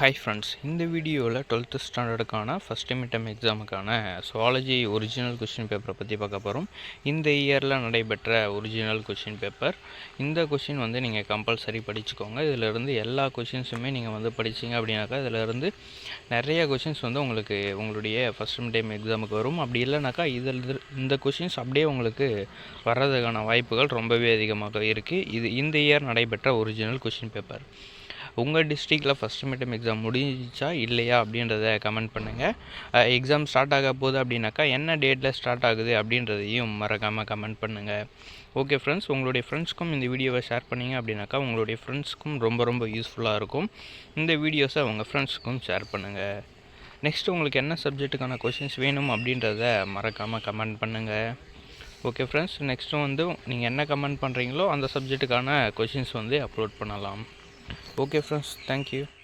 Hi friends, இந்த வீடியோவில் 12th ஸ்டாண்டர்டுக்கான ஃபஸ்ட் மிட்டம் எக்ஸாமுக்கான சுவாலஜி ஒரிஜினல் கொஷின் பேப்பரை பற்றி பார்க்க போகிறோம். இந்த இயரில் நடைபெற்ற ஒரிஜினல் கொஷின் பேப்பர். இந்த கொஷின் நீங்கள் கம்பல்சரி படிச்சுக்கோங்க. இதிலிருந்து எல்லா கொஷின்ஸுமே நீங்கள் படிச்சிங்க அப்படின்னாக்கா இதிலிருந்து நிறைய கொஷின்ஸ் உங்களுக்கு உங்களுடைய ஃபஸ்ட் மிட்டம் எக்ஸாமுக்கு வரும். அப்படி இல்லைனாக்கா இந்த கொஷின்ஸ் அப்படியே உங்களுக்கு வர்றதுக்கான வாய்ப்புகள் ரொம்பவே அதிகமாக இருக்குது. இந்த இயர் நடைபெற்ற ஒரிஜினல் கொஷின் பேப்பர். உங்கள் டிஸ்ட்ரிக்டில் ஃபஸ்ட் மிட்டம் எக்ஸாம் முடிஞ்சிச்சா இல்லையா அப்படின்றத கமெண்ட் பண்ணுங்கள். எக்ஸாம் ஸ்டார்ட் ஆக போகுது அப்படின்னாக்கா என்ன டேட்டில் ஸ்டார்ட் ஆகுது அப்படின்றதையும் மறக்காமல் கமெண்ட் பண்ணுங்கள். ஓகே ஃப்ரெண்ட்ஸ், உங்களுடைய ஃப்ரெண்ட்ஸ்க்கும் இந்த வீடியோவை ஷேர் பண்ணிங்க அப்படின்னாக்கா உங்களுடைய ஃப்ரெண்ட்ஸ்க்கும் ரொம்ப யூஸ்ஃபுல்லாக இருக்கும். இந்த வீடியோஸை உங்கள் ஃப்ரெண்ட்ஸ்க்கும் ஷேர் பண்ணுங்கள். நெக்ஸ்ட் உங்களுக்கு என்ன சப்ஜெக்ட்டுக்கான கொஷின்ஸ் வேணும் அப்படின்றத மறக்காமல் கமெண்ட் பண்ணுங்கள். ஓகே ஃப்ரெண்ட்ஸ், நெக்ஸ்ட்டு நீங்கள் என்ன கமெண்ட் பண்ணுறீங்களோ அந்த சப்ஜெக்ட்டுக்கான கொஷின்ஸ் அப்லோட் பண்ணலாம். Okay friends, thank you.